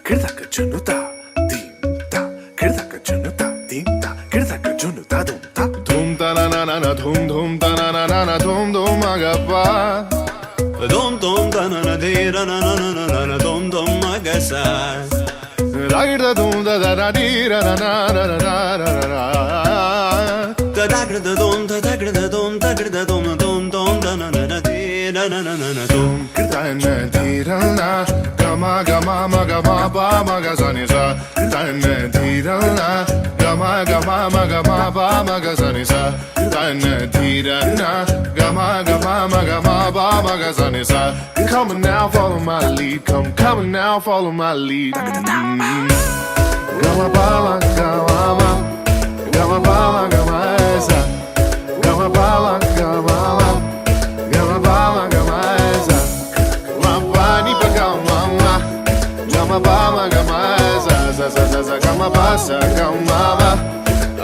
కిడదక జునుతా దీంతా కిడదక జునుతా దీంతా కిడదక జునుతా దుంతా ధూమ్ తననన ధూమ్ ధూమ్ తననన ధూమ్ ధూమ్ మగపా ధూమ్ ధూమ్ తనన ధీరనననన ధూమ్ ధూమ్ మగసా రాగిడ ధూమ్ దదరదీరననననననన తదగ్రద ధూమ్ తదగ్రద ధూమ్ తగ్రద ధూమ్ ధూమ్ ధూమ్ తననన ధీరనననన ధూమ్ కిడదన ధీరన గమ గమ మగ బాబా మగ సని స కిడదన ధీరన గమ గమ మగ బాబా మగ సని స కిడదన ధీరన గమ గమ మగ బాబా మగ సని స Come on now, follow my lead. Come on now, follow my lead. Gama bala, gama, gama bala, gama esa. Gama bala, gama, gama bala, gama esa. Mapani pa gama, gama bala, gama esa. Sa sa sa sa gama basa, gama.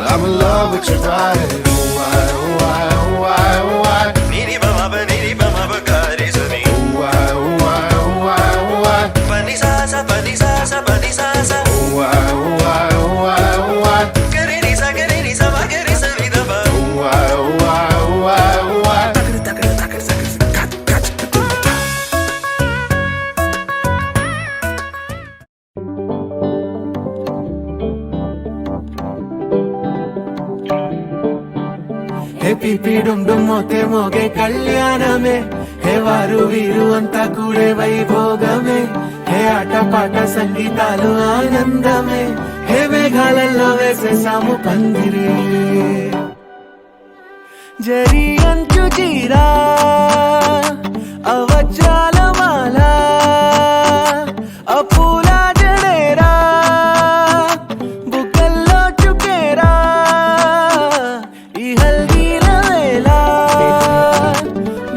I'm in love with your body. Oh why, oh why, oh why, oh why. Niri bama ba kare sani. Pani sa sa pani sa sa pani sa sa. Oh why, oh why, oh why, oh why. Kare ni sa ma kare sa ni da ba. Oh why, oh why, oh why, oh why. పిపి డుమ్ డుమ్ మోతే మోగే కళ్యాణమే హే వారు వీరు అంతా కూడే వైభోగమే హే ఆట పాట సంగీతాలు ఆనందమే హే మేఘాలలో వేసేసాము పందిరి జరి అంచు జీరా అవజ్రాల మాల అపూల జడేరా బుగ్గల్లో చుకేరా ఈ హల్దీల వేళ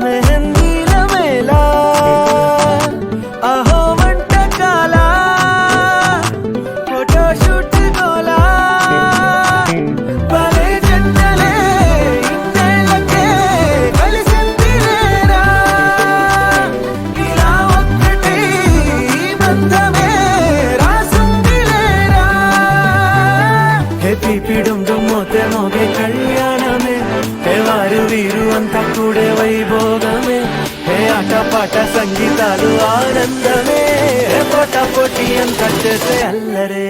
మెహందీల వేళ అహో వంటకాల ఫోటోషూట్ గోలా భలే జంటలే ఇన్నేళ్ళకే కలిసిందిలేరా ఇలా ఒక్కటే ఈ బంధమే రాసుందిలేరా హే పిపి డుమ్ డుమ్ మోతే మోగే కళ్యాణమే హే వారు వీరు అంతా కూడే వైభోగమే హే ఆట పాట సంగీతాలు ఆనందమే హే పోటా పోటీ అంతా చేసే అల్లరే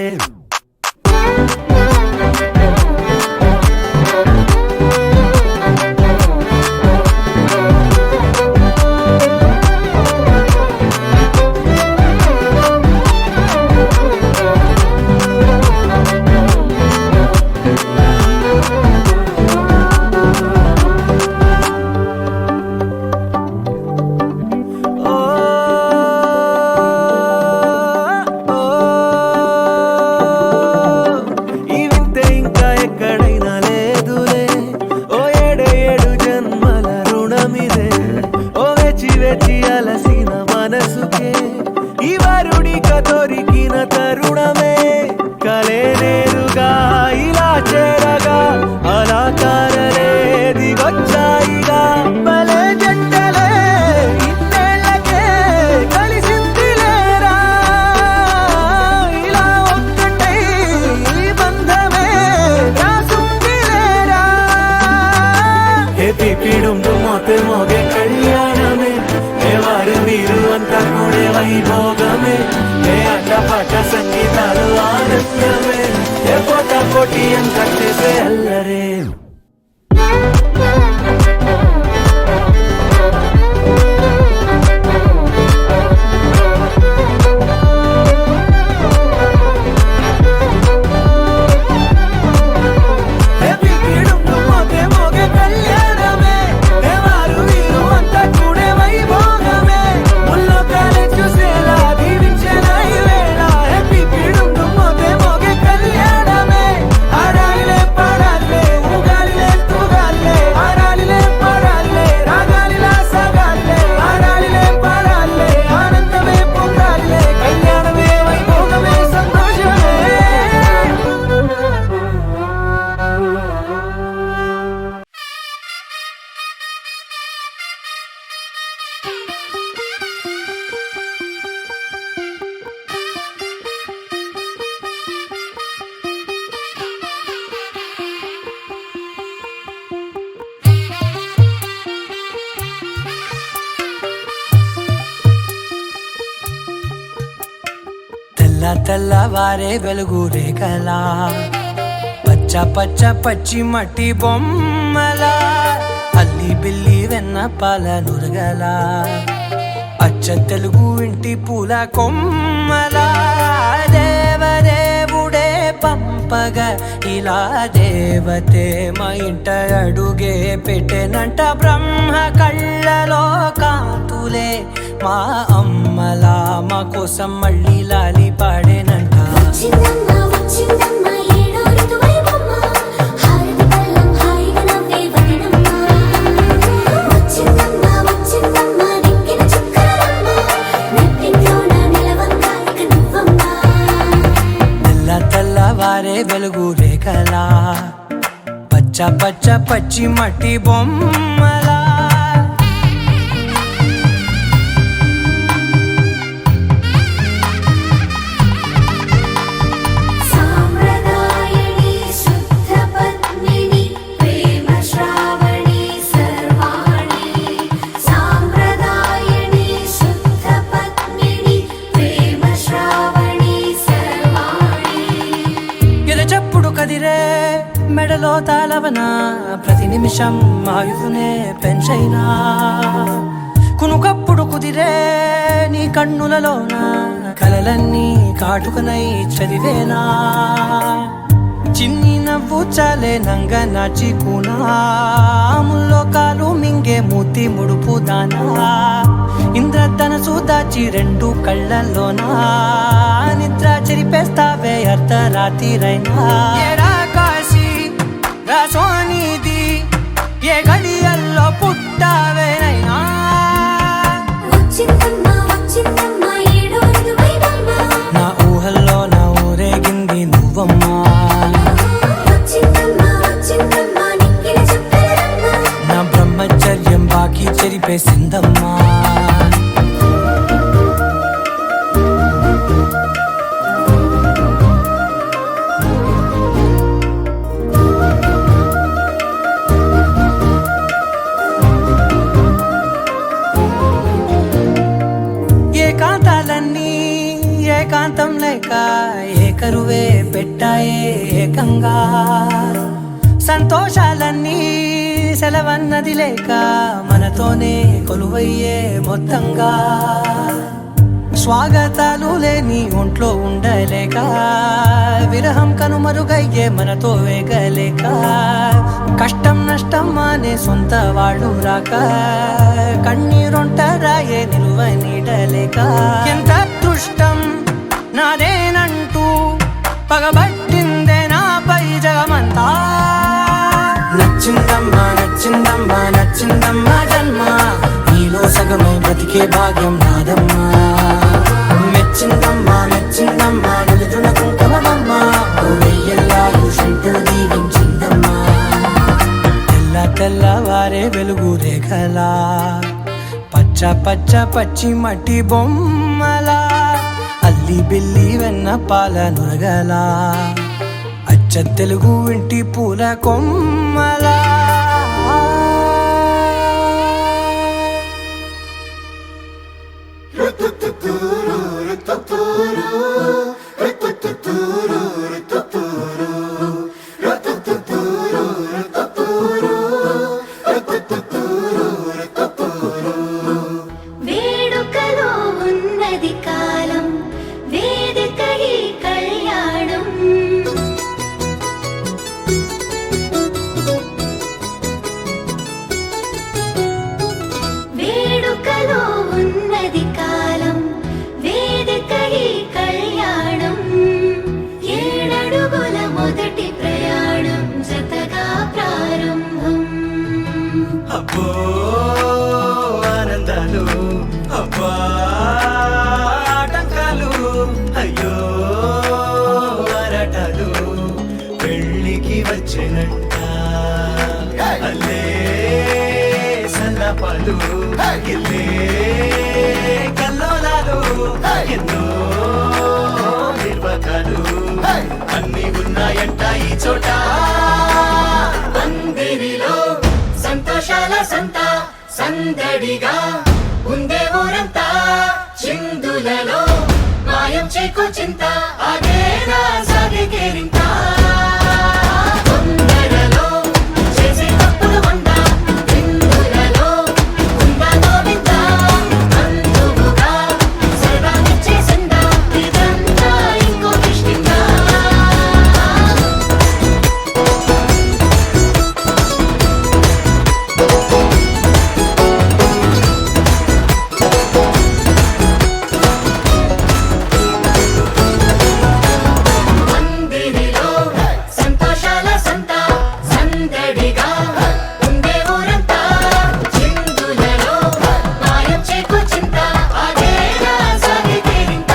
ఈ వింతే ఇంకా ఎక్కడైనా లేదులే ఓ ఏడే ఏడు జన్మల రుణమిదే ఓ వేచి వేచి అలసిన మనసుకే ఈ వరుడిక దొరికిన తరుణమే కలే నేరుగా ఇలా చేరగా అలా కారలే దిగొచ్చాయిగా భలే జంటలే ఇన్నేళ్ళకే కలిసిందిలేరా ఇలా ఒక్కటై ఈ బంధమే రాసుందిలేరా హే పిపి డుమ్ డుమ్ మోతే మోగే కళ్యాణమే హే వారు వీరు అంతా కూడే వైభోగమే హే ఆట పాట సంగీతాలు ఆనందమే హే పోటా పోటీ అంతా చేసే అల్లరే హే పిపి డుమ్ డుమ్ మోతే మోగే కళ్యాణమే హే వారు వీరు అంతా కూడే వైభోగమే ముల్లోకాలే చూసేలా దీవించేలా ఈ వేళ హే పిపి డుమ్ డుమ్ మోతే మోగే కళ్యాణమే ఆడాలే పాడాలే తెల్లవారే వెలుగు రేఖలా పచ్చ పచ్చ పచ్చి మట్టి బొమ్మలా అల్లి బిల్లి వెన్న పాల నురగలా అచ్చ తెలుగు ఇంటి పూల కొమ్మలా దేవదేవుడే పంపగా ఇలా దేవతే మా ఇంట అడుగే పెట్టెనంట బ్రహ్మ కళ్ళలో కాంతులే మా అమ్మలా మా కోసం మళ్ళీ లాలి పాడేనంట తెల్లవారే వెలుగు రేఖలా పచ్చ పచ్చ పచ్చి మట్టి బొమ్మలా కదిరే మెడలో తాళవన ప్రతి నిమిషం ఆయుధునే పెంచైనా కునుకప్పుడు కుదిరే నీ కన్నులలోన కలలన్నీ కాటుకనై చదివేనా చిన్ని నవ్వు చాలే నంగ నాచి కూనాముల్లో కాలు మింగే మూతి ముడుపు దానా ఇంద్రధనసు దాచి రెండు కళ్ళల్లోనా నిద్ర చెరిపేస్తావే అర్ధరాత్రిరైనా ఏడా కాశీ రాసోనిది ఏ గడియల్లో పుట్టావేనైనా నా ఊహల్లో నా ఊరేగింది నువ్వమ్మా నా బ్రహ్మచర్యం బాకీ చెరిపేసిందమ్మా ఏకాంతాలన్నీ ఏకాంతం లేక ఏకరువే పెట్టాయే ఏకంగా సంతోషాలన్నీ సెలవన్నది లేక మనతోనే కొలువయ్యే మొత్తంగా స్వాగతాలు లేని ఒంట్లో ఉండలేక విరహం కనుమరుగయ్యే మనతో వేగలేక కష్టం నష్టం అనే సొంత వాడు రాక కన్నీరొంటరాయే నిలువ నీడలేక ఎంత అదృష్టం నాదేనంటూ పగబట్టిందే నాపై జగమంతా నచ్చిందమ్మా నచ్చిందమ్మా నచ్చిందమ్మా జన్మ నీలో సగమై బ్రతికే భాగ్యం నాదమ్మా మెచ్చిందమ్మా మెచ్చిందమ్మా నిలుతున్న కుంకుమమ్మా వెయ్యల్లాలు శంకరు దీవించిందమ్మా తెల్లవారే వెలుగు రేఖలా పచ్చ పచ్చ పచ్చి మట్టి బొమ్మలా అల్లి బిల్లి వెన్న పాల నురగలా అచ్చ తెలుగు ఇంటి పూల కొమ్మలా వేడుకలో ఉన్నది కాలం వేదికై కళ్యాణం వేడుకలో ఉన్నది కాలం వేదికై కళ్యాణం ఏడడుగుల మొదటి ప్రయాణం జతగా ప్రారంభం అబ్బో ఆనందాలు అబ్బా ఆటంకాలు అయ్యో ఆరాటాలు పెళ్ళికి వచ్చినంట అల్లే సల్లపాలు ఇల్లే కల్లోలాలు ఎన్నో నిర్వకాలు అన్ని ఉన్నాయంట ఈ చోట పందిరిలో సంతోషాల సంత సందడిగా ఉందే ఊరంతా చిందులలో మా మాయం చేకో చింత అదేనా సాగే కేరింత తొందరలో చేసే తప్పులు వంద విందులలో ఉందా గోవింద అందుకుగా సర్వాన్నిచ్చే సంద ఇదంతా ఇంకో దృష్టిందా మందిరిలో సంతోషాల సంత సందడిగా ఉండే ఊరంతా చిందులలో మాయం చేకో చింత అదేనా సాగే కేరింత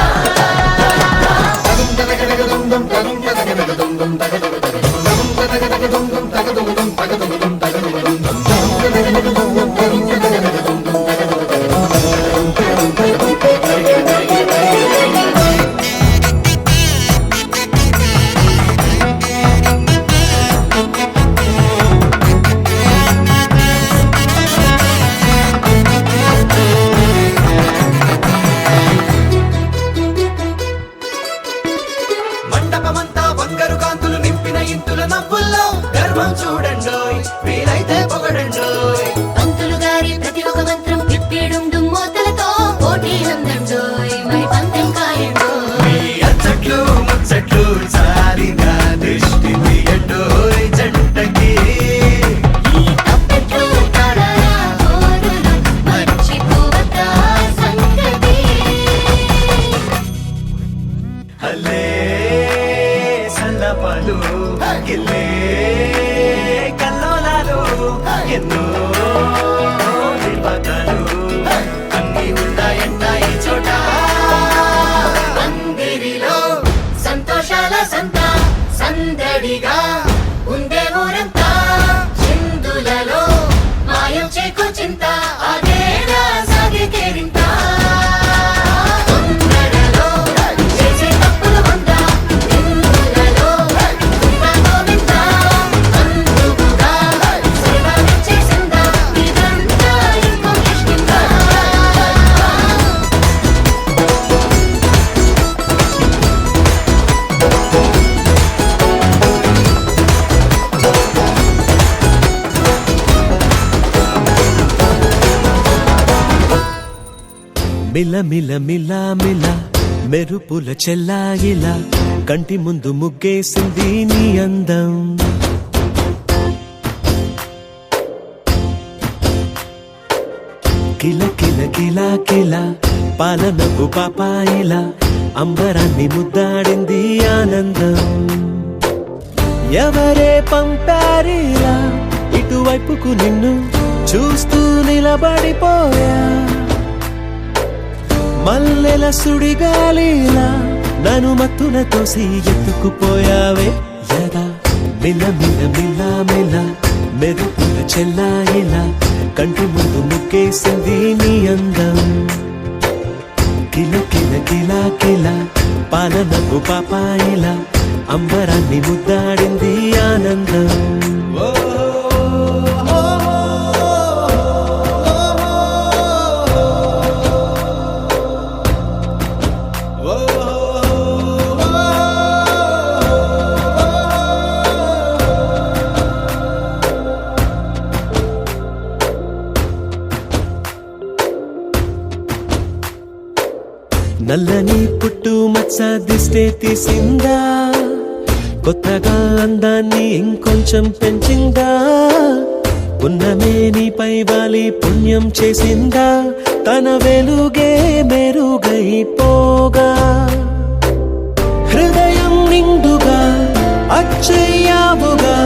మండపమంతా బంగారు కాంతులు నింపిన ఇంతుల నవ్వుల్లో గర్వం చూడండోయ్ వీలైతే పొగడండోయ్ పంతులు గారి ప్రతి ఒక మంత్రం తిప్పిడుండు మోతలతో పోటీ అందండోయ్ మరి పందెం కాయండోయ్ ఈ అచ్చట్లు ముచ్చట్లు సారిగా దృష్టి తీయండోయ్ జంటకి ఈ తప్పెట్లు తాళాల కోరులు మర్చిపోవద్దా సంగతి హల్లే సల్లపలు గిల్లే కల్లోలాలు ఎన్నో నిర్వాకాలు అన్ని ఉంటాయంట ఈ చోట మందిరిలో సంతోషాల సంత సందడిగా ఉండే ఊరంతా చిందులలో మాయం చేకో చింత అదేనా సాగే కేరింత తొందరలో చేసే తప్పులు వంద విందులలో ఉందా గోవింద అందుకుగా సర్వాన్నిచ్చే సంద ఇదంతా ఇంకో దృష్టిందా మిల మిల మిల మిల మెరుపుల చెల్లాయిలా కంటి ముందు ముగ్గేసింది నీ అందం కిల కిల కిల కిల పాలనకు పాపాయిలా అంబరాన్ని ముద్దాడింది ఆనందం ఎవరే పంపారిలా ఇటువైపుకు నిన్ను చూస్తూ నిలబడిపోయా మల్లెల సుడిగాలిలా నన్ను మత్తున తోసి ఎత్తుకుపోయావే యదా మిల మిల మిల మిల మెరుపుల చెల్లాయిలా కంటి ముందు ముక్కేసింది నీ అందం కిల కిల కిల కిల పాలనకు పాపాయిలా అంబరాన్ని ముద్దాడింది ఆనందం నల్లని పుట్టు మచ్చ దిష్టే తీసిందా కొత్తగా అందాన్ని ఇంకొంచెం పెంచిందా ఉన్నమే నీపై వాలి పుణ్యం చేసిందా తన వెలుగే మెరుగైపోగా హృదయం నిండుగా అచ్చయ్యావుగా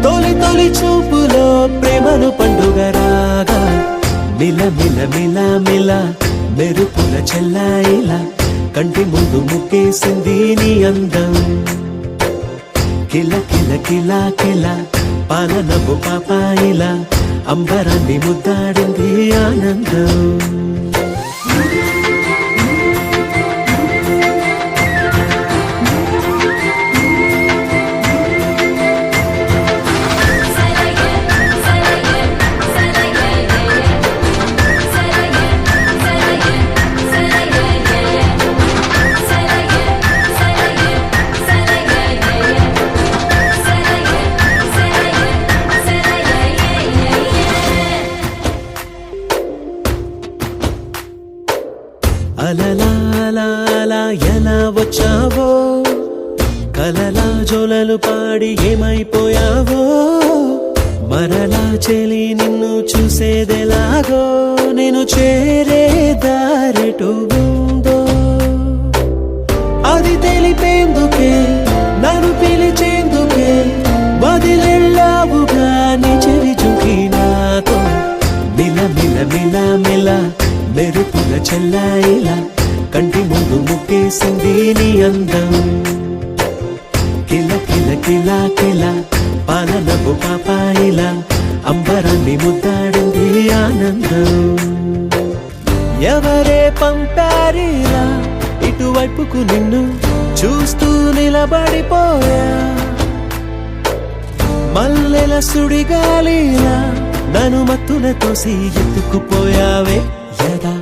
తొలి తొలి చూపులో ప్రేమను పండుగ రాగా మిల మిల మిల మిల మెరుపుల చెల్లాయిలా కంటి ముందు ముక్కేసింది నీ అందం కిల కిల కిల కిల పాలనపు పాపాయిలా అంబరాన్ని ముద్దాడింది ఆనందం సరయే వచ్చావో కలలా జోలలు పాడి ఏమైపోయావో మరలా చెలి నిన్ను చూసేదెలాగో నేను చేరే దారెటు ఉందో అది తెలిపేందుకే నన్ను పిలిచేందుకే వదిలెళ్ళావుగా నీ చెవి చుకి నాతో మిల మిల మిల మిల మెరుపుల చెల్లాయిలా కంటి ముందు ముక్కేసింది నీ అందం కిల కిల కిల కిల పాలనపు పాపాయిలా అంబరాన్ని ముద్దాడింది ఆనందం ఎవరే పంపారిలా ఇటువైపుకు నిన్ను చూస్తూ నిలబడిపోయా మల్లెల సుడిగాలిలా నన్ను మత్తున తోసి ఎత్తుకుపోయావే యదా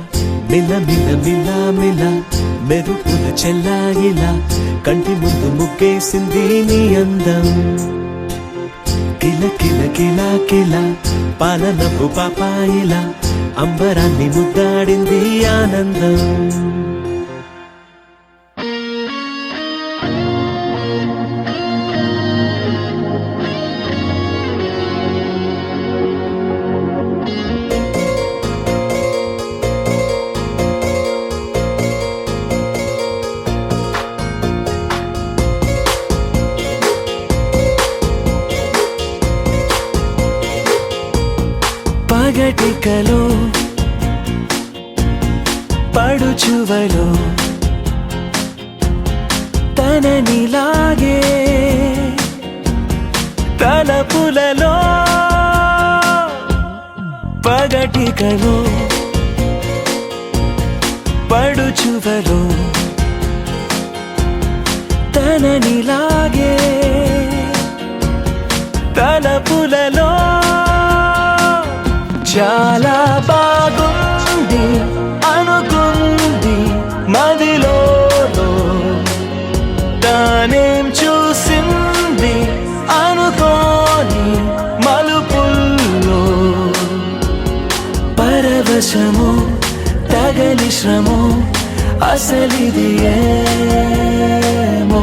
మిల మిల మిల మిల మెరుపుల చెల్లాయిలా కంటి ముందు ముగ్గేసింది నీ అందం కిల కిల కిల కిల పాలనపు పాపాయిలా అంబరాన్ని ముద్దాడింది ఆనందం పగటికలో పడుచువలో తననిలాగే తలపులలో పగటికలో పడుచువలో తననిలాగే తలపులలో చాలా బాగుంది అనుకుంది మదిలో తానేం చూసింది అనుకోని మలుపుల్లో పరవశము తగలి శ్రమో అసలిది ఏమో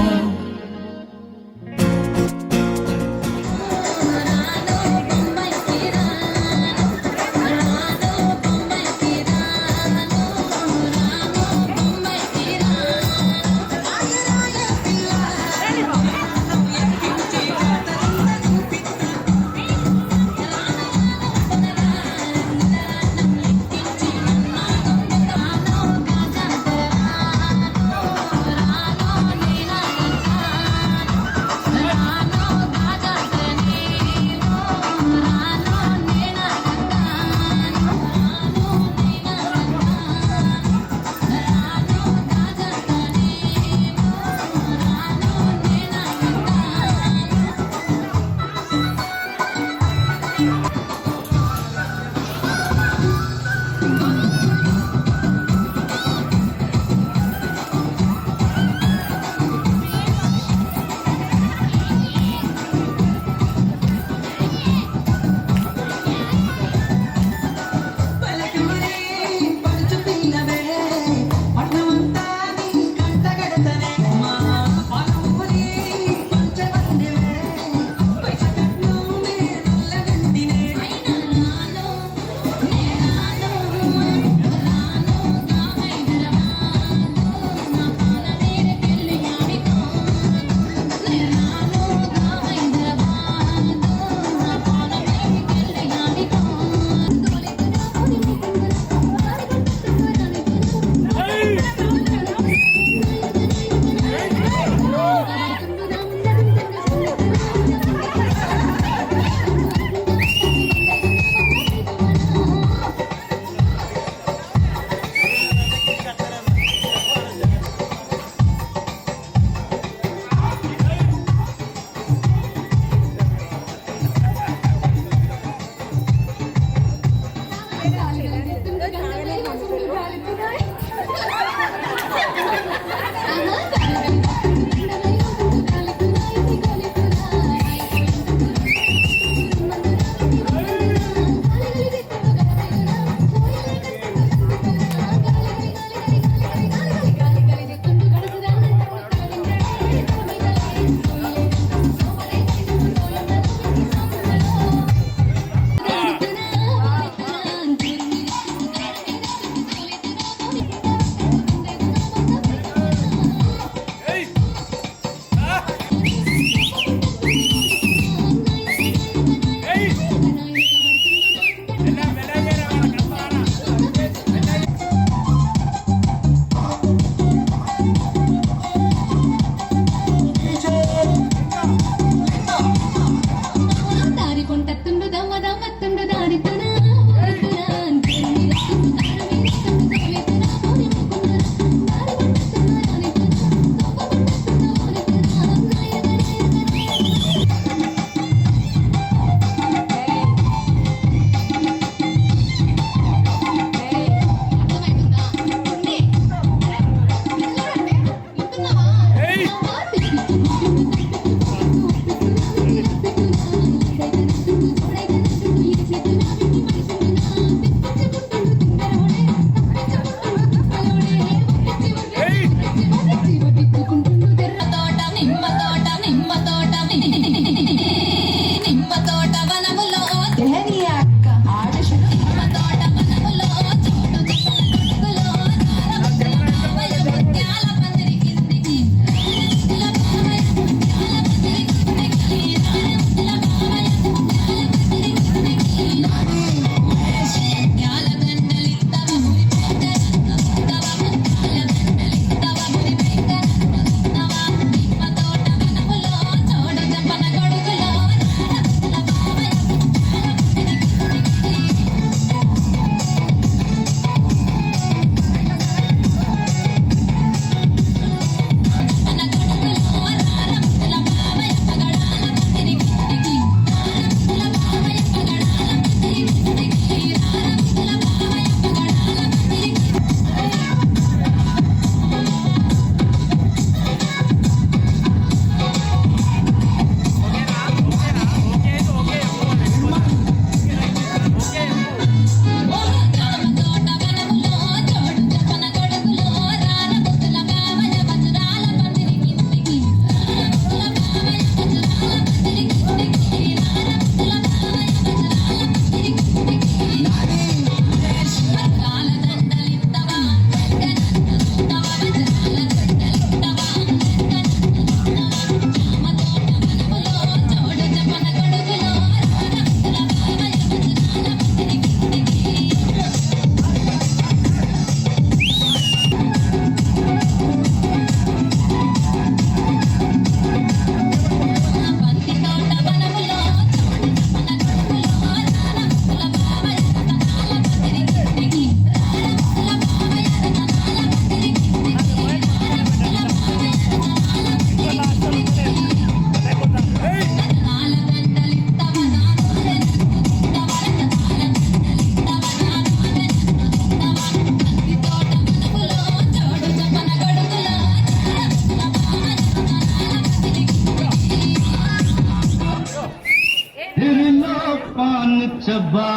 चबा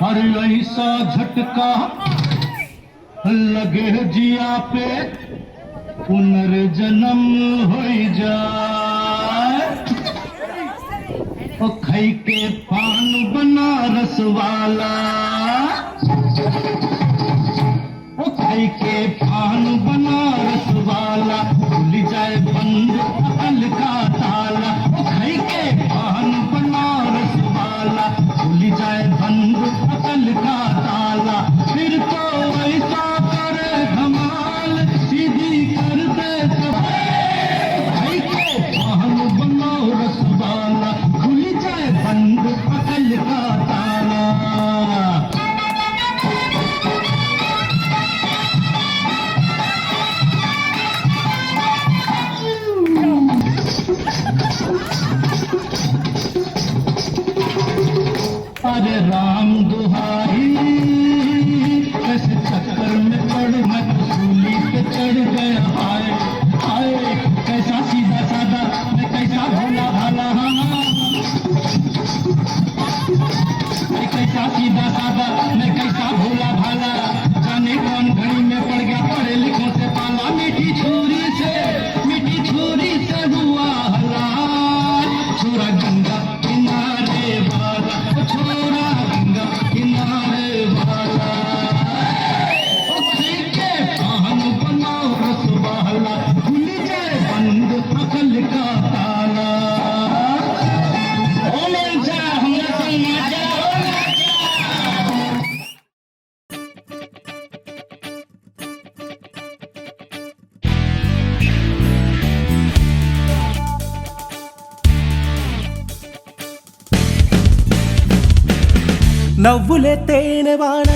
हर ऐसा झटका लगे जिया पे पुनर्जन्म हो जाए ओ खई के पान बनारस वाला ओ खई के पान बनारस वाला खुल जाए बंद अकल का ताला ओ खई के पान बनारस वाला खुल जाए बंद अकल का ताला फिर तो ऐसा करे धमाल सीधी कर दे खई के पान बनारस वाला खुल जाए बंद अकल का ताला अरे राम दुहाई कैसे चक्कर में पड़ मैं तो सूली पे चढ़ गया हाय हाय कैसा सीधा साधा मैं कैसा भोला भाला मैं कैसा सीधा साधा मैं कैसा भोला भाला जाने कौन घड़ी में पड़ गया पढ़े लिखों से पाला मीठी छुरी से हुआ हलाल छोरा गंगा किनारे वाला छोरा गंगा किनारे वाला के पान बनाओ रस वाला खुल जाए बंद अकल का ताला ओ जा हमरा संग जा నవ్వులే తేనెవాన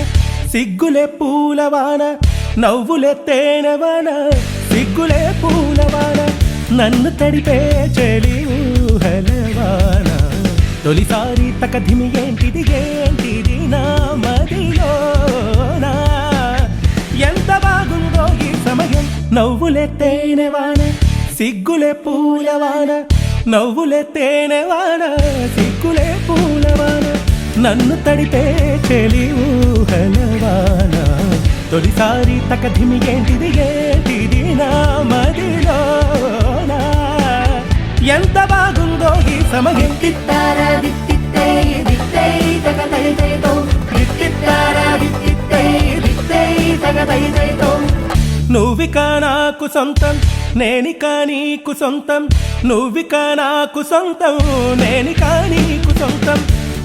సిగ్గులే పూలవాన నవ్వులే తేనెవాన సిగ్గులే పూలవాన నన్ను తడిపే చెలి ఊహలవాన తొలిసారి తకధిమి ఏంటిది నా మదిలోనా ఎంత బాగుందో ఈ సమయం నవ్వులే తేనెవాన సిగ్గులే పూలవాన నవ్వులే తేనెవాన సిగ్గులే పూలవాన నన్ను తడిపే చెలి ఊహలవాన తొలిసారి తకధిమి ఏంటిది నా మదిలోనా ఎంత బాగుందో ఈ సమయం తిత్తారా దిత్తిత్తై దిత్తై తగతైతైతో తిత్తారా దిత్తిత్తై దిత్తై తగతైతైతో నువ్విక నాకు సొంతం నేనిక నీకు సొంతం నువ్విక నాకు సొంతం నేనిక నీకు సొంతం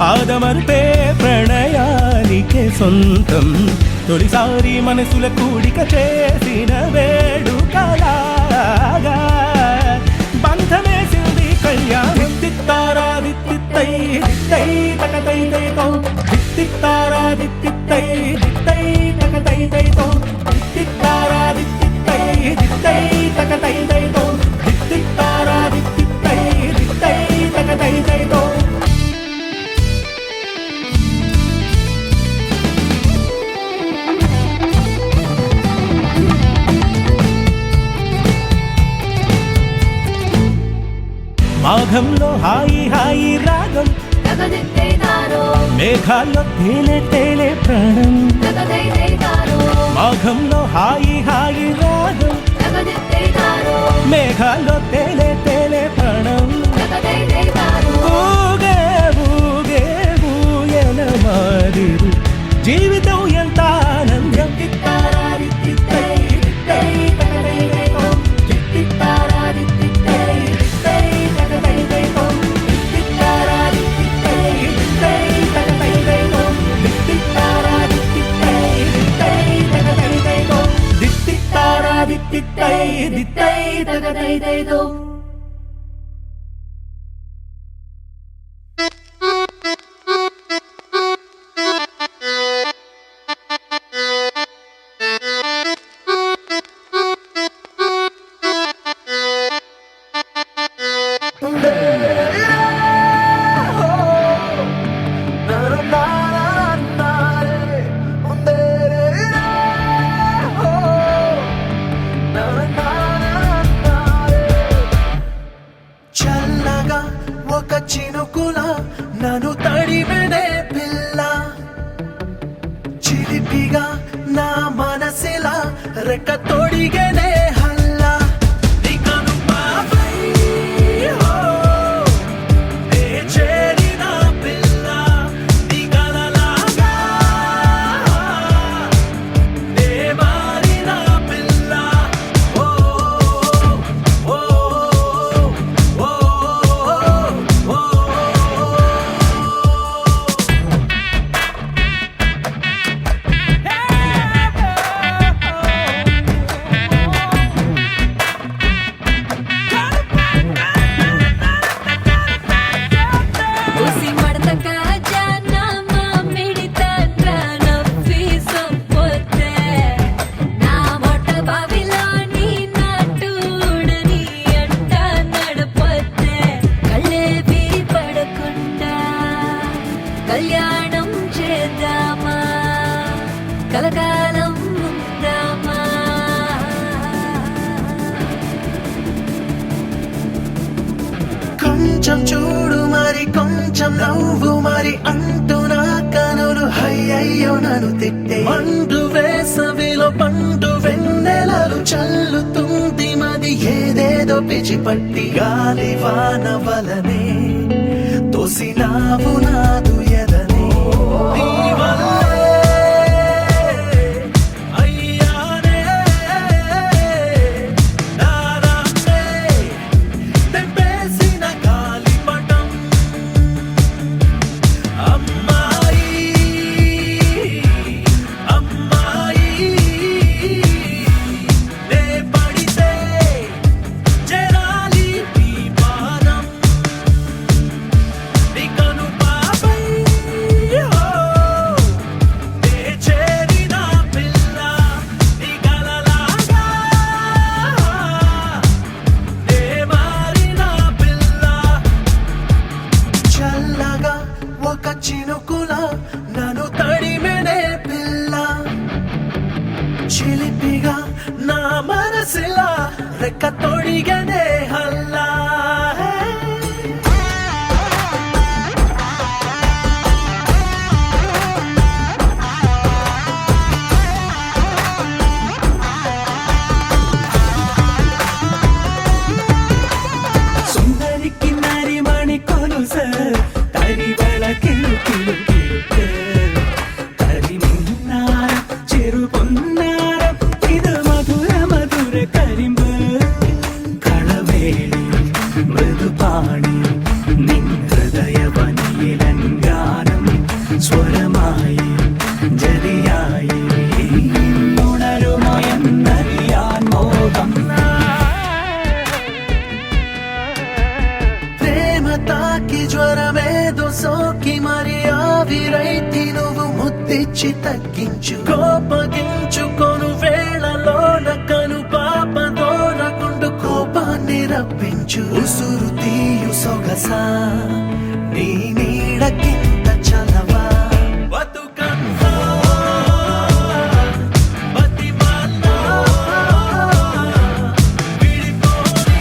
ఆదమరుపే ప్రణయానికే సొంతం తొలిసారి మనసుల కూడిక చేసిన వేడుకలాగా బంధమేసింది కళ్యాణం తిత్తారా దిత్తిత్తై దిత్తై తకతైతైతో తిత్తారా దిత్తిత్తై దిత్తై తకతైతైతో తిత్తారా దిత్తిత్తై దిత్తై తకతైతైతో తిత్తారా దిత్తిత్తై దిత్తై తకతైతైతో మాఘంలో హాయి హాయి రాగం తగదిత్తైతారో మేఘాల్లో తేలే తేలే ప్రాణం తగదైతైతారో మాఘంలో హాయి హాయి రాగం తగదిత్తైతారో మేఘాల్లో తేలే తేలే ప్రాణం తగదైతైతారో ఊగే ఊగే ఊయన మాదిరు జీవితం ఎంత ఆనందం తిత్తారా దిత్తిత్తై దిత్తై తగదైతైతో తిత్తారా దిత్తిత్తై దిత్తై తగదైతైతో తిత్తారా దిత్తిత్తై దిత్తై తగదైతైతో తిత్తారా దిత్తిత్తై దిత్తై తగదైతైతో తిత్తారా దిత్తిత్తై దిత్తై తగదైతైతో చిలిపిగా నా మనసిలా రెక్క తొడిగేనే హల్లా నీ కనుపాపై హో నే చేరిన పిల్ల నీ కలలాగా నే మారిన పిల్ల ఓ ఓ ఓ ఓ ఉసి మడతక జానమ మిడితంద్ర నవ్వి సంపొతే నా మొట్ట బావిలోని నాటుడని అంట నడపొతే కళ్ళే పడకుండా కళ్యాణం చేద్దామా కలకాలం ఉందామా కొంచెం చూడు మరి కొంచెం నవ్వు మరి అంటూ నా కనులు అయ్యయ్యో నన్ను తిట్టే మండు వేసవిలో పండు వెన్నెలలు చల్లుతుంది మది ఏదేదో పిచ్చిపట్టి గాలి వాన వలనే తోసినావు నాదు ఎదనే నీ వల్లే అయ్యానే నారానే తెంపేసిన గాలిపటం అమ్మాయి అమ్మాయి నే పడితే జరాలి నీ పాదం నీ కనుపాపై హో నే చేరిన పిల్ల నీ కలలాగా నే మారిన పిల్ల చల్లగా ఒక చినుకుల నన్ను తడిమెనే పిల్ల చిలిపిగా నా మనసిలా రెక్క తొడిగనే హల్లా సుందరికి నరి మణి కొలుస తరివెల కిలు కిలు కిలుకే తరి మిన్నార చెరు పొన్నార ఇది మధుర మధుర కరింబు కళవేళి మృదుపాణి నిన్ ഹൃദയവനിയിലങ്കാനം സ്വരമായി ജതിയായി ഉണരുമോ എന്നറിയാൻ മോഹം ప్రేమ తాకి జ్వరమేదో సోకి మరి ఆవిరైతి నువ్వు ముద్దిచ్చి తగ్గించు కోపగించుకొను వేళలోన కను పాపతోనకుండు కోపాన్ని రప్పించు ఉసురు తీయు సొగసా నీ నీడకింత చలవా బతుకంతా బతిమాలా విడిపోని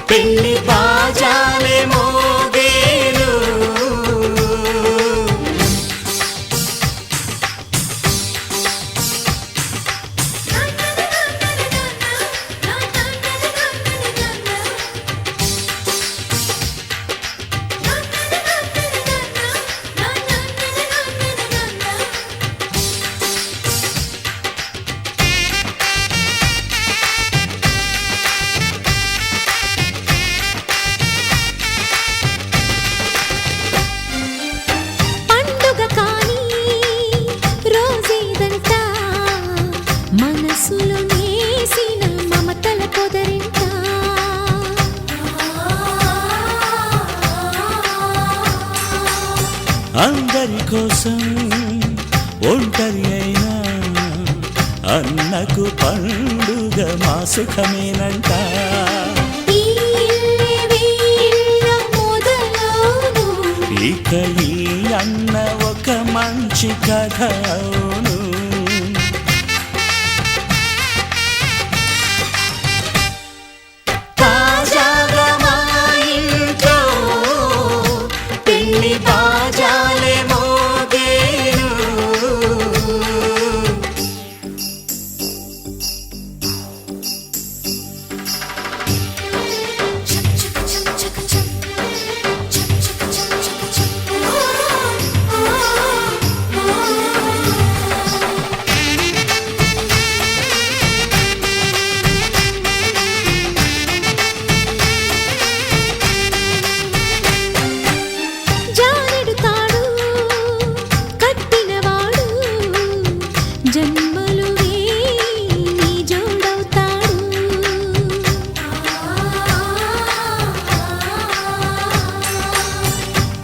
పెళ్లి బాజాలే మోగేను పండుగ కానీ రోజేదంట మనసులో నేసిన మమతల పొదరింట అందరి కోసం ఒంటరి అయినా అన్నకు పండుగ మా సుఖమేనంట ఈ ఇల్లే వీళ్ళ మొదలవును ఇక ఈ అన్న ఒక మంచి కథ అవును తాజాగా మా ఇంట్లో పెళ్లి బాజాలే మోగేను జారెడు తాడు కట్టినవాడు జన్మలు వేయి జోడవుతాడు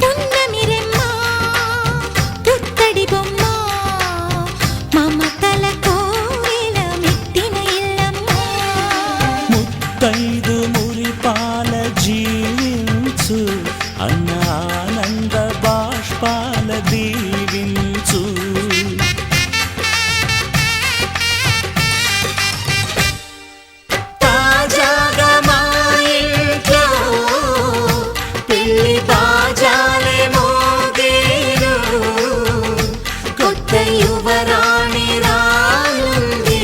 పున్నమి రెమ్మ పుత్తడి బొమ్మ మమతల కోవెల మెట్టిన ఇల్లమ్మ ముత్తైదు మురిపాల జీవించు అన్న ఆనంద బాష్పాల దీవించు తాజాగా మా ఇంట్లో పెళ్లి బాజాలే మోగేను కొత్త యువరాణి రానుంది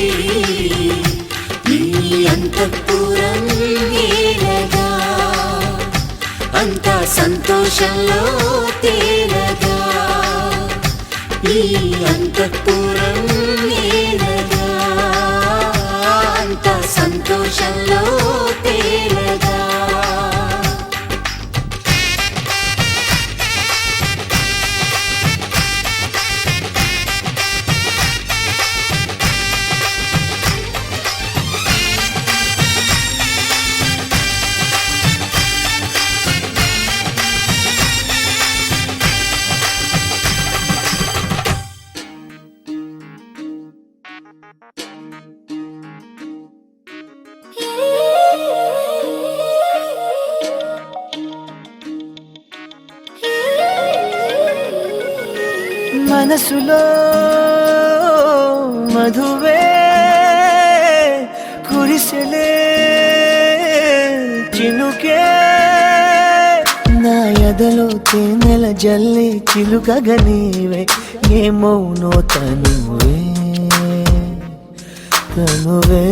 ఈ అంతఃపురం ఏలగా అంతా సంతోషంలో తేలగా ఈ అంతఃపురం ఏలగా అంతా సంతోషంలో తేలగా మనసులో మధువే కురిసెలే చినుకే నా ఎదలో తేనెల జల్లి చిలుకగా నీవే ఏమౌనో తనువే తనువే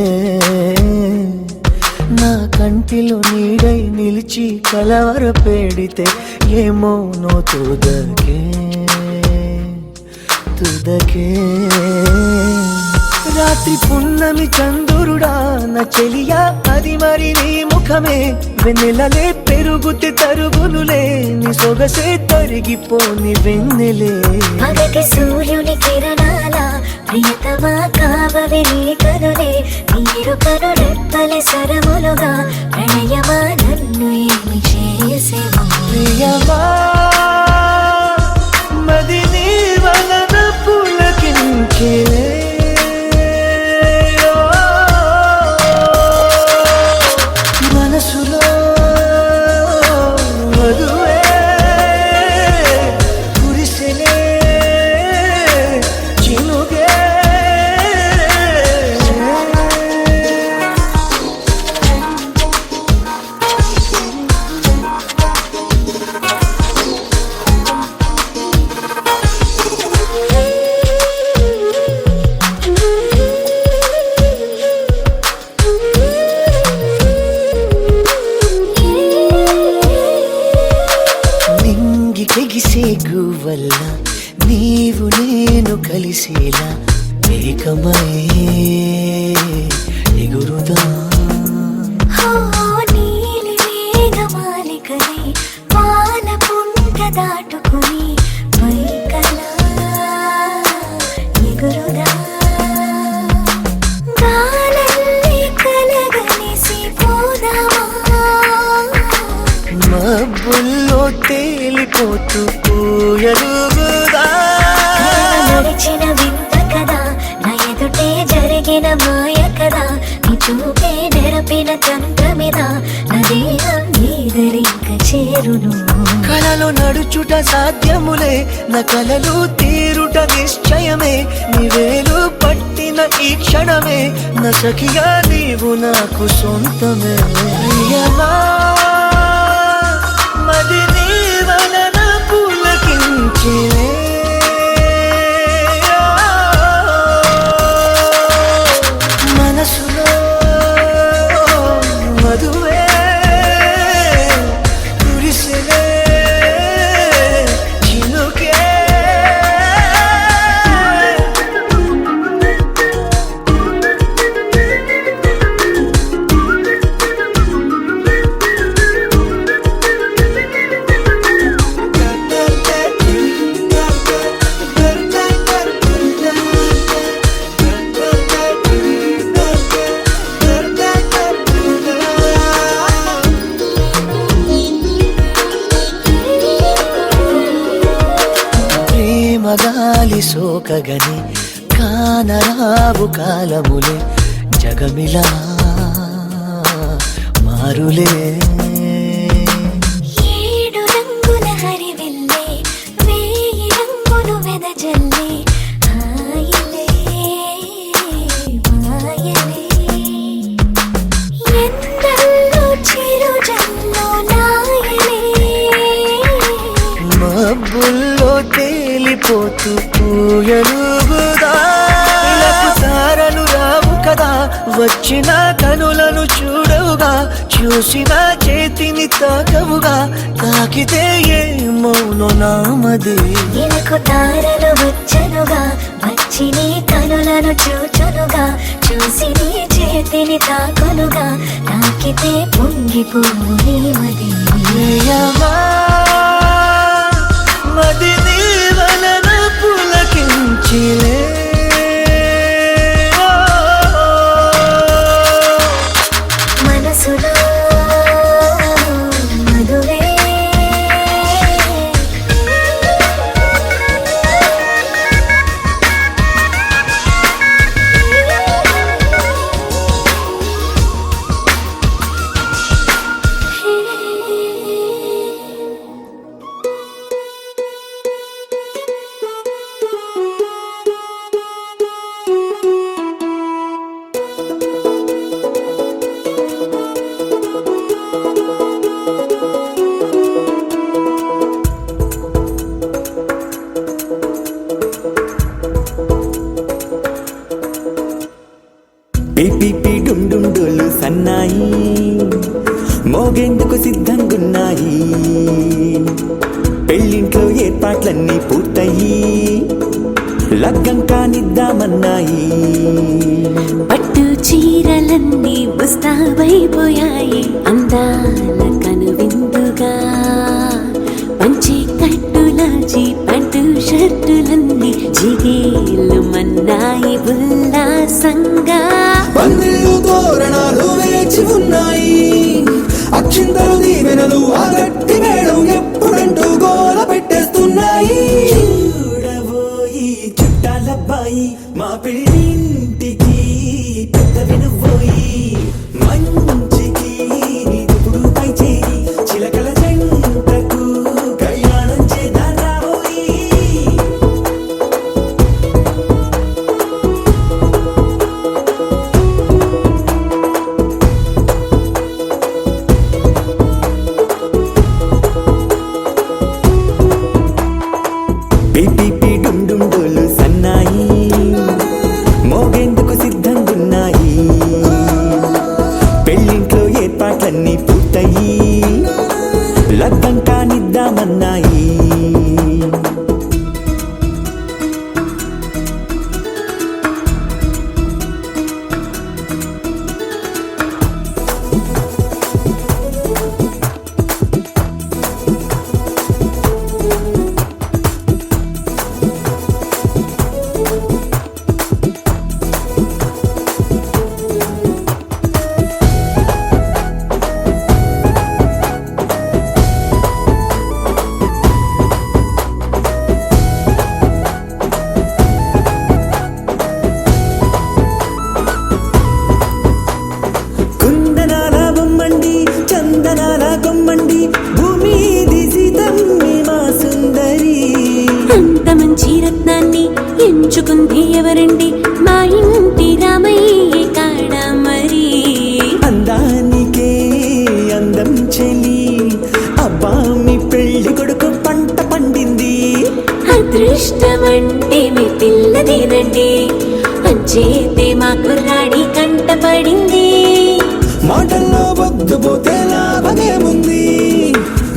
నా కంటిలో నీడై నిలిచి కలవర పెడితే ఏమౌనో తుదకే తుదకే రాత్రి పున్నమి చంద్రుడా నా చెలియా అది మరి నీ ముఖమే వెన్నెలలే పెరుగుతే తరుగులులే నీ సొగసే తరిగిపోని వెన్నెలే పగటి సూర్యుని కిరణాల ప్రియతమా కావవి నీ కనులే నీరు కను రెప్పలే సరములుగా ప్రణయమా నన్ను ఏమి చేసేవా ప్రియమా మది నీ వలన పులకించే మనసులో మధువే కురిసెలే చినుగే సిగ్గు వల్ల నీవు నేను కలిసేలా ఏకమై ఎగురుదా నీలి మేఘమాలికలే పాల పుంట దాటుకుని పైకలా ఎగురుదా గాలల్లి కలగలిసి పోదామా మబ్బుల్లో తేలిపోతూ పూయలుగుదా నడిచిన వింత కదా నా ఎదుటే జరిగిన మాయ కదా నీ చూపే నెరపిన తంత్రమిదా నా దేహం నీదరింక చేరును కలలో నడుచుట సాధ్యములే నా కలలు తీరుట నిశ్చయమే నీవేలు పట్టిన ఈ క్షణమే నా సఖిగా నీవు నాకు సొంతమే ప్రియమా మది నీ వలన పులకించినే మనసులో మధువే కురిసినే చినుకే ప్రేమగాలి సోకగని కానరావు కాలములే జగమిలా మారులే ఏడు రంగుల హరివిల్లే వేయి రంగులు వెదజల్లే హాయిలే మాయలే ఎందల్లో చిరుజల్లో నాయలే మబ్బుల్లో తేలిపోతూ పూయలుగుదా ఇలకు తారలు రావు కదా వచ్చిన కనులను చూడవుగా చూసిన చేతిని తాకవుగా తాకితే ఏ మౌనో నామది ఇలకు తారలు వచ్చనుగా వచ్చి నీ కనులను చూచునుగా చూసి నీ చేతిని తాకునుగా తాకితే పొంగిపోవు నీ మది ప్రియమా మది నీ వలన పులకించిలే మనసులో మధువే పిపి డుండుండులు సన్నాయి మోగేందుకు సిద్ధంగున్నాయి పెళ్ళింట్లో ఏర్పాట్లన్నీ పూర్తయి లగ్గం కానిద్దామన్నాయి పట్టు చీరలన్నీ ముస్తాబైపోయాయి అందాల కనువిందుగా పంచి కట్టులాచి పట్టు షర్టులన్నీ జిగేలు మన్నాయి ఉల్లాసంగా పందిళ్ళు తోరణాలు వేచి ఉన్నాయి అక్షింతలు దీవెనలు ఆ గట్టి మేడం ఎప్పుడంటూ గోల పెట్టేస్తున్నాయి చూడబోయి చుట్టాలబ్బాయి మా పెళ్ళింటికి పెద్ద వినుబోయి మంచికి ఇప్పుడు పై చేయి చిలకల జంటకు కళ్యాణం చేద్దాం రాబోయి పిపి డుండుండులు సన్నాయి మోగేందుకు సిద్ధంగున్నాయి పెళ్ళింట్లో ఏర్పాట్లన్నీ పూర్తయి లగ్గం కానిద్దామన్నాయి మంచి రత్నాన్ని ఎంచుకుంది ఎవరండి? మా ఇంటి రామయ్య కాడ మరి. అందానికే అందం చెలి, అబ్బా మీ పెళ్లి కొడుకు పంట పండింది. అదృష్టమంటే మీ పిల్లదేనండి, అంచేతే మా కుర్రాడి కంట పడింది. మాటల్లో వద్దుపోతే లాభమేముంది?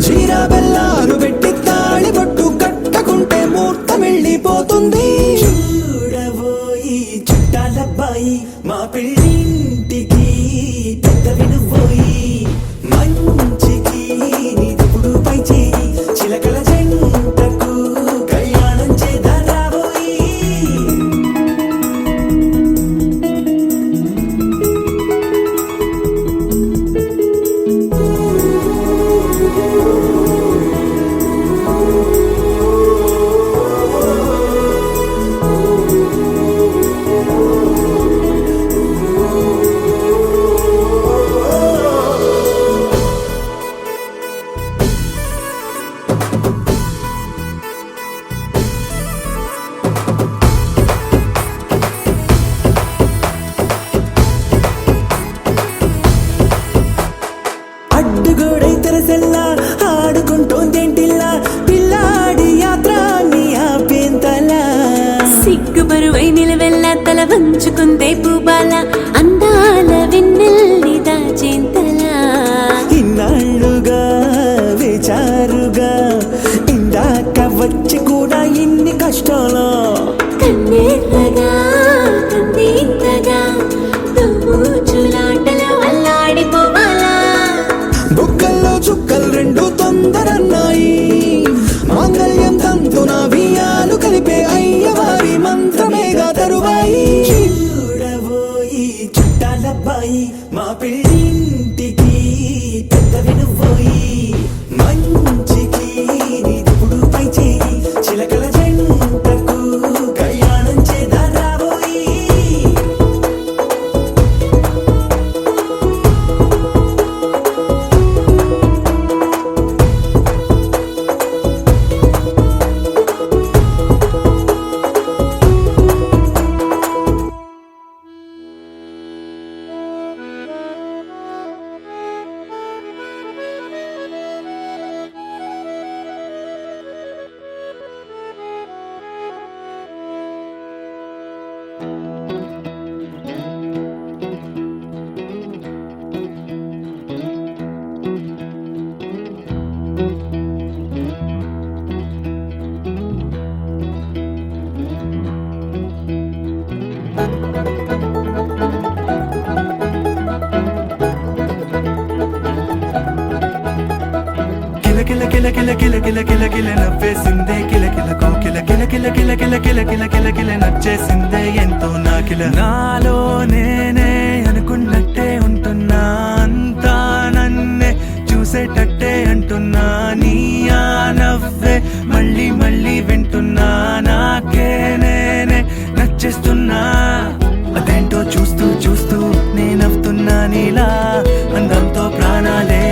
జీరా బెల్లాలు పెట్టి తాళి బొట్టు కట్టకుంటే ముహూర్తం వెళ్ళిపోతుంది. చూడబోయి చుట్టాలబ్బాయి, మా పెళ్ళింటికి పెద్ద వినుబోయి. మంచికి నీదుపుడు పై చేయి, చిలకల జంటకు కళ్యాణం చేద్దాం రాబోయి. అడ్డుగోడై తెరసెల్లా ఆడుకుంటోందేంటిల్లా, పిల్లాడి యాత్ర నీ ఆపేంతలా. సిగ్గుబరువై నిలవెల్లా తల వంచుకుందే పూబాల, అందాల వెన్నెల్ని దాచేంతలా. ఇన్నాళ్ళుగా వేచారుగా, ఇందాక వచ్చి కూడా ఇన్ని కష్టాలా. కన్నెర్రగా కందింతగా దుమ్ముచులాటలో అల్లాడిపోవాలా. బుక్కల్లో చుక్కలు రెండు తొందరన్నాయి, మాంగళ్యం తంతున బియ్యాలు కలిపే అయ్యవారి మంత్రమేగా తరువాయి. చూడబోయి చుట్టాలబ్బాయి, మా పెళ్ళింటికి పెద్ద వినుబోయి. మంచికి నీదుపుడు పై చేయి, చిలకల జంటకు కళ్యాణం చేద్దాం రాబోయి. కిల కిల కిల కిల కిల కిల కిల నవ్వేసిందే, కిల కిల కోకిల కిల కిల కిల కిల కిల కిల కిల కిల నచ్చేసిందే ఎంతో నాకిల. నాలో నేనే అనుకున్నట్టే ఉంటున్నా, అంతా నన్నే చూసేటట్టే అంటున్నా. నీ ఆ నవ్వే మళ్ళీ మళ్ళీ వింటున్నా, నాకే నేనే నచ్చేస్తున్నా. అదేంటో చూస్తూ చూస్తూ నేనవుతున్నా నీలా, అందంతో ప్రాణాలే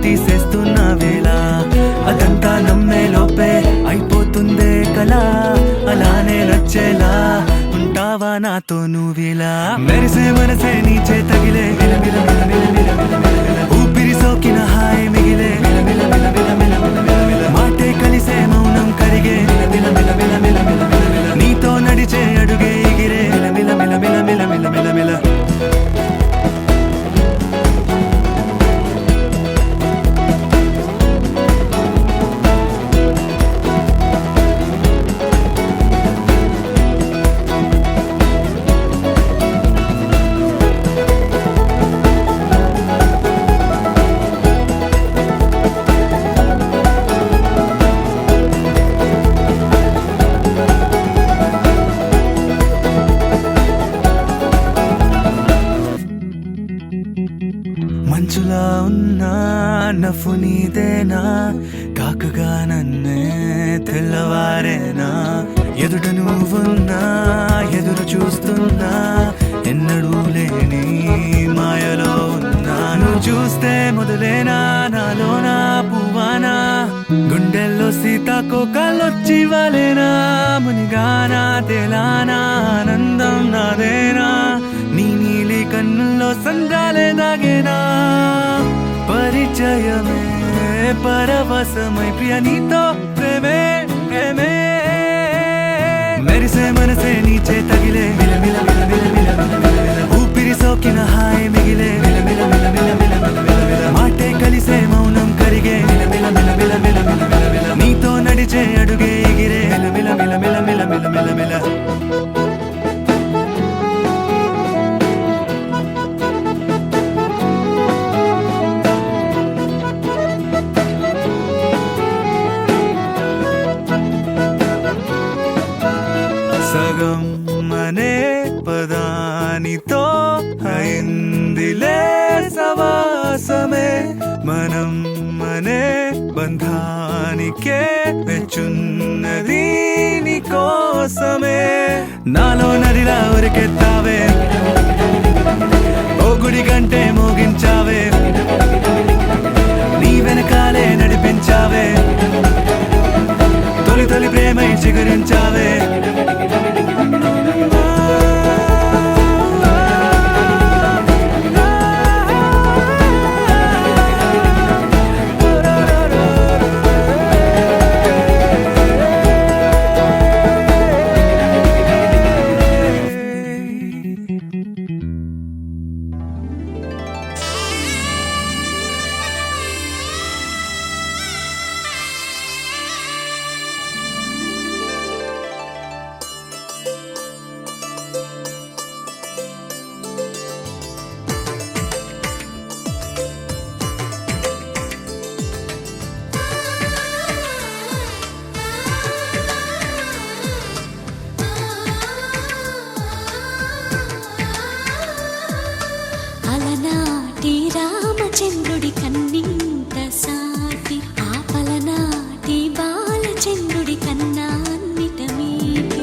తీసేస్తున్నా వేళ. అదంతా నమ్మే లోపే అయిపోతుందే కళ, అలానే నచ్చేలా ఉంటావా నాతో నువ్విలా. మెరిసే మనసే నీ చేతగిలే, ఊపిరి సోకిన హాయి మిగిలే. మాటే కలిసే మౌనం కరిగే, నీతో నడిచే అడుగే ఎగిరే. మిల మిల మిల మిల మిల మిల మిల. మంచులా ఉన్నా నవ్వు నీదేనా, కాకగా నన్నే తెల్లవారేనా. ఎదుట నువ్వున్నా ఎదురు చూస్తున్నా, ఎన్నడూ లేని మాయలో ఉన్నా. నువ్వు చూస్తే మొదలేనా నాలోనా పువ్వానా. గుండెల్లో సీతాకోకలొచ్చి వలెనా మునిగానా తేలానా ఆనందం నాదేనా నీ నీలి కన్నుల్లో సంద్రాలే దాగేనా పరిచయమే పరవశమై ప్రియ నీతో ప్రేమే ప్రేమే మెరిసే మనసే నీచే తగిలే మిల మిల మిల మిల మిల మిల మిల ఊపిరి సోకిన హాయ్ మిగిలే మిల మిల మిల మిల మిల మిల మిల మాటే కలిసే మౌనం కరిగే మిల మిల మిల మిల మిల మిల మిల మిల నీతో నడిచే అడుగే ఎగిరే మిల మిల మిల మిల మిల మిల మిల మిల సగం మనే పదానితో అయిందిలే సవాసమే మనం మనే బంధానికే మెచ్చున్నది నీ కోసమే నాలో నదిలా ఉరికెత్తావే ఓ గుడి గంటే మోగించావే నీ వెనకాలే నడిపించావే తొలి తొలి ప్రేమై చిగురించావే అలనాటి రామచంద్రుడి కన్నింత సాటి ఆపలనాటి బాలచంద్రుడి కన్నా అన్నిట మీటి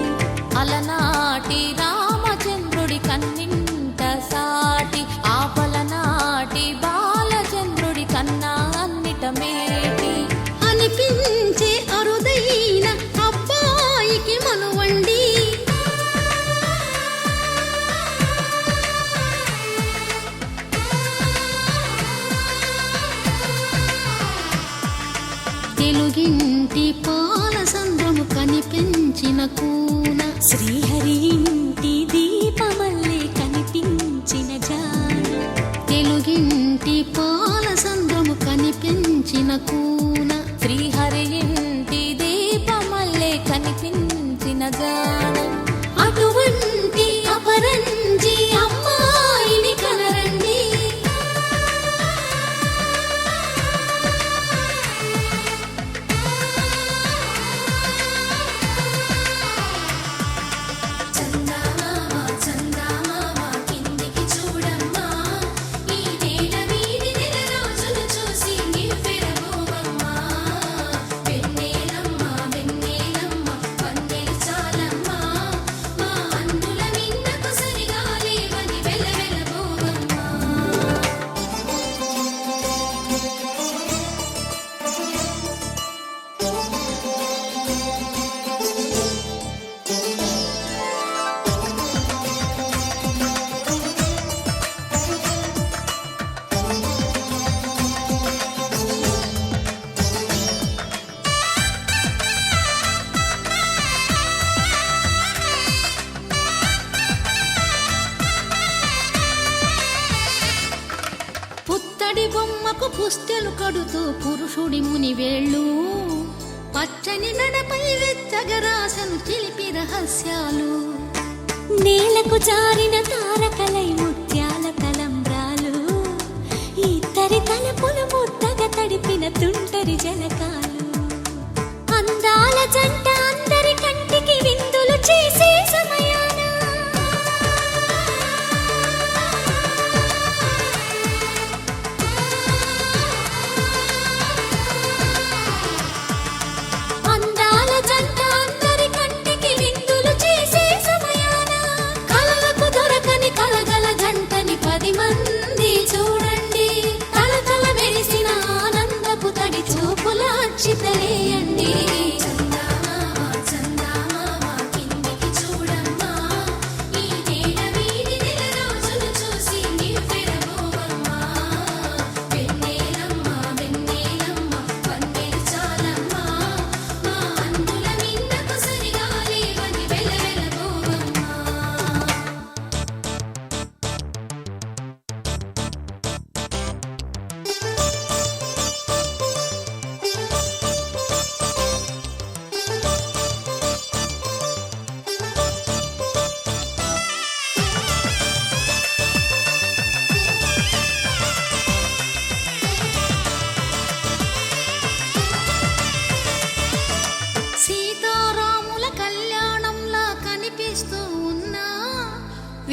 అలనాటి రామచంద్రుడి కన్నింత సాటి ఆపలనాటి బాలచంద్రుడి కన్నా అన్నిట మేటి అనిపించే అరుదైన అబ్బాయికి మనువండి తెలుగింటి పాల సంద్రము కనిపించిన కూన శ్రీహరి ఇంటి దీపమల్లే కనిపించిన జాన తెలుగింటి పాల సంద్రము కనిపించిన కూన శ్రీహరి ఇంటి దీపమల్లే కనిపించిన జాన అటువంటి అపరంజి అమ్మాయిని కనరండి చందమామ చందమామ కిందికి చూడమ్మా ఈ నేల వీధి నెల రోజులు చూసి నివ్వెరబోవమ్మా వెన్నెలమ్మ వెన్నెలమ్మ వన్నెలు చాలమ్మా మా అందుల నిన్నకు సరిగా లేవని వెలవెలబోవమ్మా పుత్తడి బొమ్మకు పుస్తెలు కడుతూ పురుషుడి ముని వేళ్ళు పచ్చని నడపై వెచ్చగరాసను చిలిపి రహస్యాలు నేలకు జారిన తారకలై ముత్యాల తలంబ్రాలు ఇద్దరి తలపులు ముద్దగా తడిపిన తుంటరి జలకాలు అందాల జంట అందరి కంటికి విందులు చేసే సమయాన అందాల జంట అందరి కంటికి విందులు చేసే సమయాన కలలకు దొరకని కలగల జంటని 10 మంది చూడండి తల తల మెరిసిన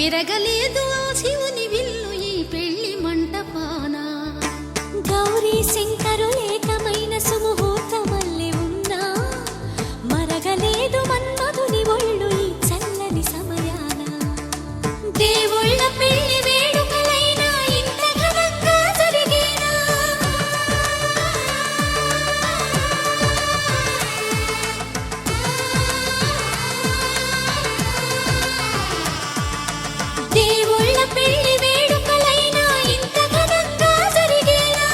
మెరగలేదు ఆ శివుని విల్లు ఈ పెళ్లి మంటపాన గౌరీ శంకరు ఏకమైన సుముహూర్తమల్లె ఉన్నా మరగలేదు మన్మధుని ఒళ్ళు ఈ చల్లని సమయాన దేవుళ్ళ పెళ్లి వేడుకలైనా ఇంత ఘనంగా జరిగేనా దేవుళ్ళ పెళ్లి వేడుకలైనా ఇంత ఘనంగా జరిగేనా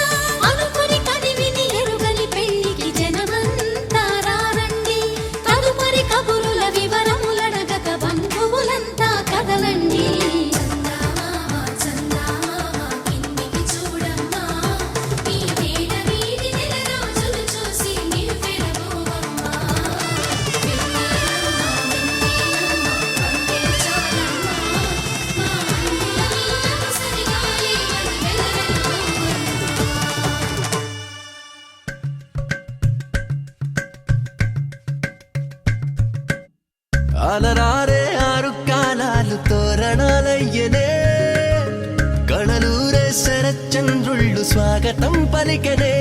అనుకుని కదివిని ఎరుగని పెళ్లికి జనమంతా రారండి తదుపరి కబురుల వివరములడగక బంధువులంతా కదలండి చందమామ కిందికి చూడమ్మా ఈ వేళ వీధి నెల రోజులు చూసి నివ్వెరపోవమ్మా అలరారే ఆరు కాలాలు తోరణాలయ్యనే కళలూరే శరచంద్రుళ్ళు స్వాగతం పలికనే